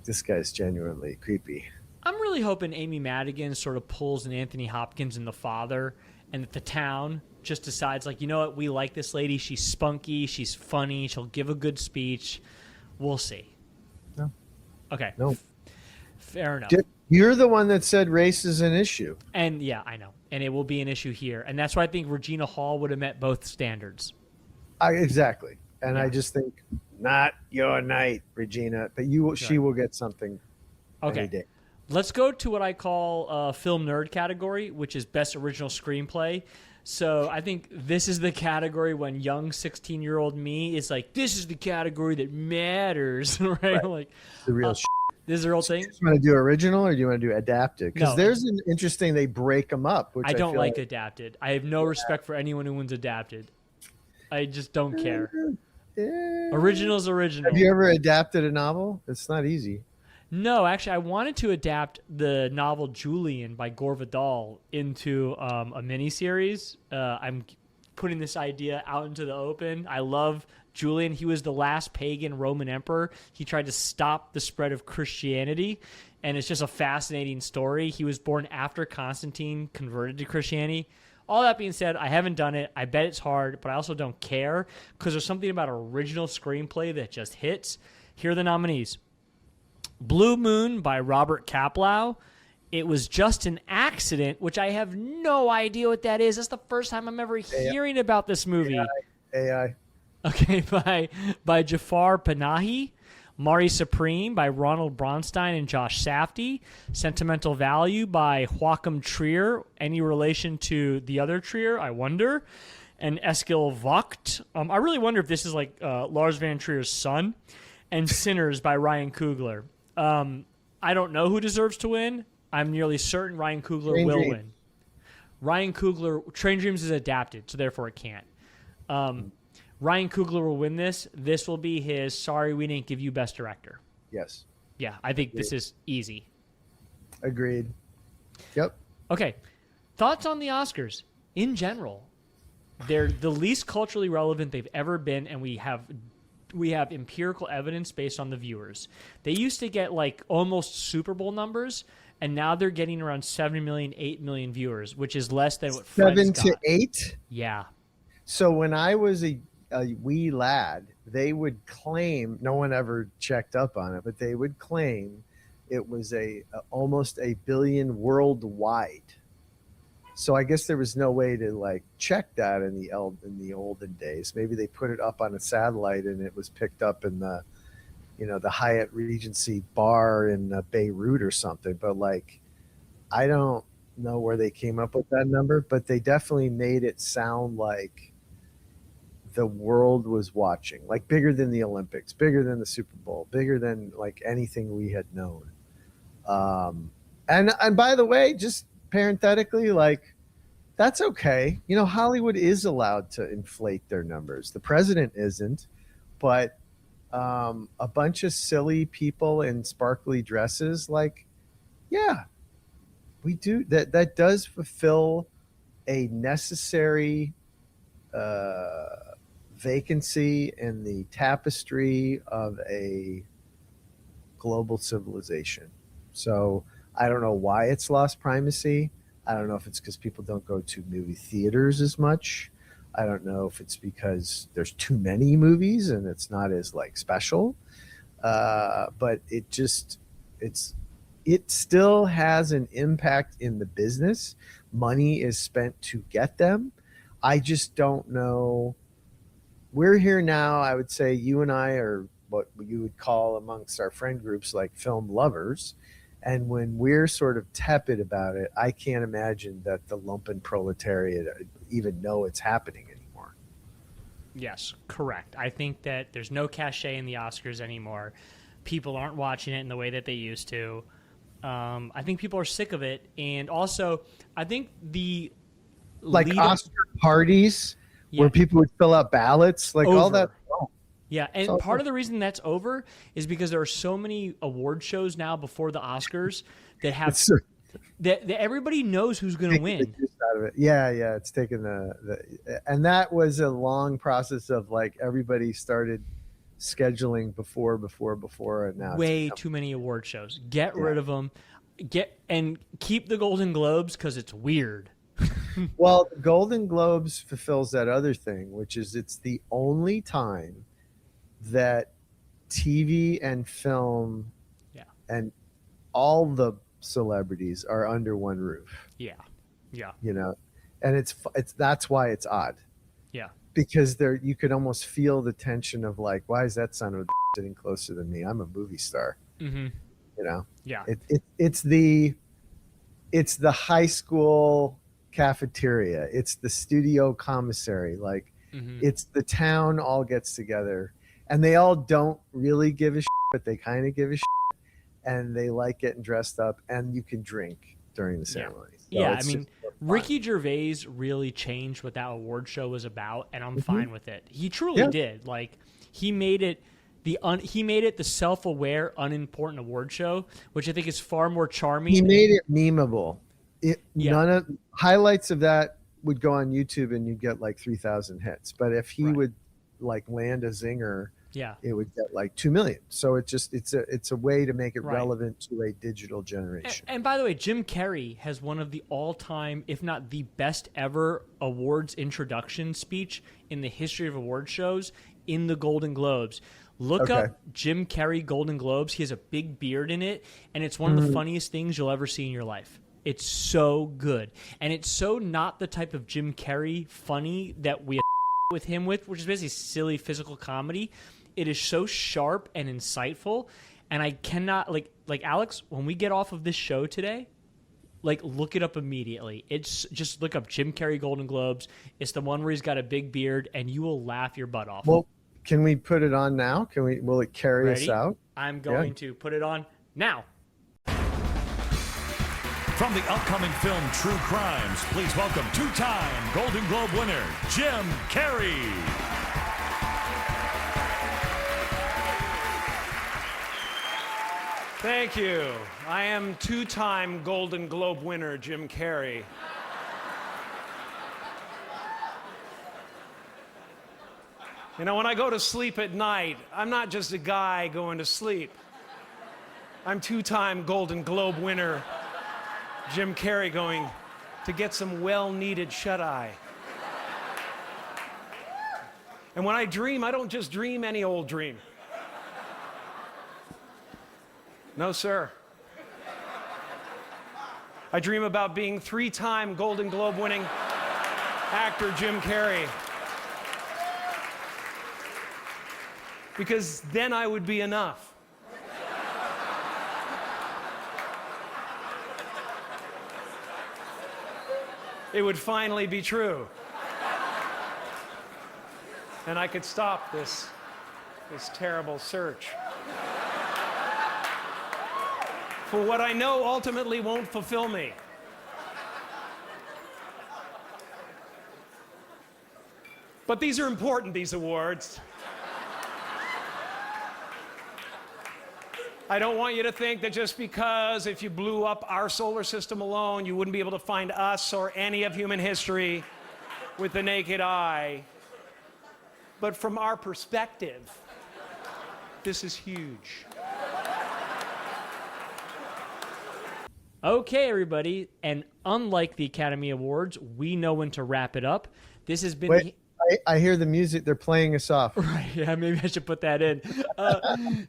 this guy's genuinely creepy. I'm really hoping Amy Madigan sort of pulls an Anthony Hopkins in The Father, and that the town just decides, like, you know what, we like this lady. She's spunky. She's funny. She'll give a good speech. We'll see. No. Okay. No. Fair enough. You're the one that said race is an issue. And yeah, I know. And it will be an issue here. And that's why I think Regina Hall would have met both standards. Exactly. And I just think, not your night, Regina. But she will get something any day. Let's go to what I call film nerd category, which is best original screenplay. So I think this is the category when young 16-year-old me is like, this is the category that matters, right? Like the real this is the real thing. Do you want to do original or do you want to do adapted? Because there's an interesting, they break them up. Which I don't like adapted. I have no respect for anyone who wins adapted. I just don't care. Original is original. Have you ever adapted a novel? It's not easy. No, actually, I wanted to adapt the novel Julian by Gore Vidal into a miniseries. I'm putting this idea out into the open. I love Julian. He was the last pagan Roman emperor. He tried to stop the spread of Christianity, and it's just a fascinating story. He was born after Constantine converted to Christianity. All that being said, I haven't done it. I bet it's hard, but I also don't care because there's something about original screenplay that just hits. Here are the nominees. Blue Moon by Robert Kaplow. It Was Just an Accident, which I have no idea what that is. That's the first time I'm ever hearing about this movie. AI. Okay, by Jafar Panahi. Mari Supreme by Ronald Bronstein and Josh Safdie. Sentimental Value by Joachim Trier. Any relation to the other Trier, I wonder. And Eskil Vogt. I really wonder if this is like Lars Van Trier's son. And Sinners by Ryan Coogler. I don't know who deserves to win. I'm nearly certain Ryan Coogler will win. Ryan Coogler, Train Dreams is adapted, so therefore it can't. Ryan Coogler will win this. This will be his sorry we didn't give you Best Director. Yes. Yeah, I think this is easy. Agreed. Yep. Okay. Thoughts on the Oscars in general? They're the least culturally relevant they've ever been, and we have empirical evidence based on the viewers. They used to get like almost Super Bowl numbers, and now they're getting around 7 million, 8 million viewers, which is less than what Friends 7 got. to 8? Yeah. So when I was a wee lad, they would claim, no one ever checked up on it, but they would claim it was almost a billion worldwide. So I guess there was no way to like check that in the olden days. Maybe they put it up on a satellite and it was picked up in the Hyatt Regency bar in Beirut or something. But like, I don't know where they came up with that number, but they definitely made it sound like the world was watching, like bigger than the Olympics, bigger than the Super Bowl, bigger than like anything we had known. And by the way, just parenthetically, like that's okay. You know, Hollywood is allowed to inflate their numbers. The president isn't, but a bunch of silly people in sparkly dresses, like, yeah, we do that. That does fulfill a necessary vacancy in the tapestry of a global civilization. So I don't know why it's lost primacy. I don't know if it's because people don't go to movie theaters as much. I don't know if it's because there's too many movies and it's not as like special. But it still has an impact in the business. Money is spent to get them. I just don't know. We're here now. I would say you and I are what you would call amongst our friend groups like film lovers. And when we're sort of tepid about it, I can't imagine that the lumpen proletariat even know it's happening anymore. Yes, correct. I think that there's no cachet in the Oscars anymore. People aren't watching it in the way that they used to. I think people are sick of it. And also, I think the like Oscar parties where people would fill out ballots, like all that. Oh. Yeah, and part of the reason that's over is because there are so many award shows now before the Oscars that have that everybody knows who's going to win. Out of it. Yeah, it's taken and that was a long process of like everybody started scheduling before, and now way too many award shows. Get rid of them. Keep the Golden Globes because it's weird. Well, the Golden Globes fulfills that other thing, which is it's the only time that TV and film and all the celebrities are under one roof. Yeah. You know, and it's that's why it's odd. Yeah. Because you could almost feel the tension of like, why is that son of a sitting closer than me? I'm a movie star. Mm-hmm. You know. Yeah. It's the high school cafeteria. It's the studio commissary. Like, it's the town all gets together, and they all don't really give a shit, but they kind of give a shit, and they like getting dressed up, and you can drink during the ceremony. Yeah, I mean, Ricky Gervais really changed what that award show was about, and I'm fine with it. He truly did. Like, he made it the self-aware, unimportant award show, which I think is far more charming. He made it memeable. None of highlights of that would go on YouTube, and you'd get like 3,000 hits. But if he would like land a zinger, it would get like 2 million. So it's a way to make it relevant to a digital generation. And by the way, Jim Carrey has one of the all-time, if not the best ever, awards introduction speech in the history of award shows in the Golden Globes. Look up Jim Carrey Golden Globes. He has a big beard in it, and it's one of the funniest things you'll ever see in your life. It's so good. And it's so not the type of Jim Carrey funny that we with him with, which is basically silly physical comedy. It is so sharp and insightful, and I cannot like Alex, when we get off of this show today, like look it up immediately. It's just look up Jim Carrey Golden Globes. It's the one where he's got a big beard, and you will laugh your butt off. Well, can we put it on now? Will it carry us out? I'm going to put it on now. From the upcoming film True Crimes, please welcome two-time Golden Globe winner, Jim Carrey. Thank you. I am two-time Golden Globe winner, Jim Carrey. You know, when I go to sleep at night, I'm not just a guy going to sleep. I'm two-time Golden Globe winner, Jim Carrey, going to get some well-needed shut-eye. And when I dream, I don't just dream any old dream. No, sir. I dream about being three-time Golden Globe winning actor Jim Carrey. Because then I would be enough. It would finally be true. And I could stop this terrible search for what I know ultimately won't fulfill me. But these are important, these awards. I don't want you to think that just because if you blew up our solar system alone, you wouldn't be able to find us or any of human history with the naked eye. But from our perspective, this is huge. Okay, everybody. And unlike the Academy Awards, we know when to wrap it up. This has been... Wait, I hear the music. They're playing us off. Right, yeah, maybe I should put that in.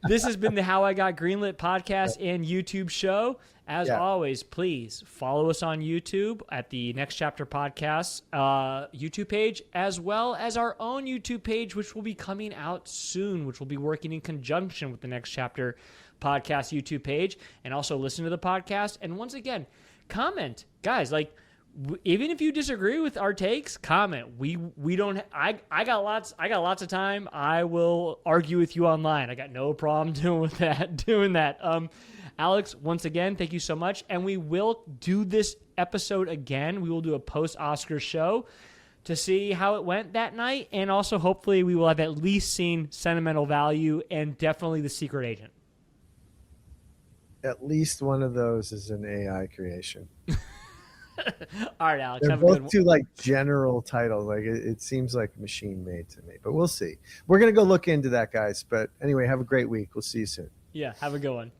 This has been the How I Got Greenlit podcast and YouTube show. As always, please follow us on YouTube at the Next Chapter Podcast YouTube page, as well as our own YouTube page, which will be coming out soon, which will be working in conjunction with the Next Chapter Podcast YouTube page, and also listen to the podcast. And once again, comment. Guys, like, even if you disagree with our takes, comment. We don't. I got lots of time. I will argue with you online. I got no problem doing that. Alex, once again, thank you so much. And we will do this episode again. We will do a post-Oscar show to see how it went that night, and also hopefully we will have at least seen Sentimental Value and definitely The Secret Agent. At least one of those is an AI creation. All right, Alex. They're have a good both two like general titles. Like it seems like machine made to me, but we'll see. We're gonna go look into that, guys. But anyway, have a great week. We'll see you soon. Yeah, have a good one.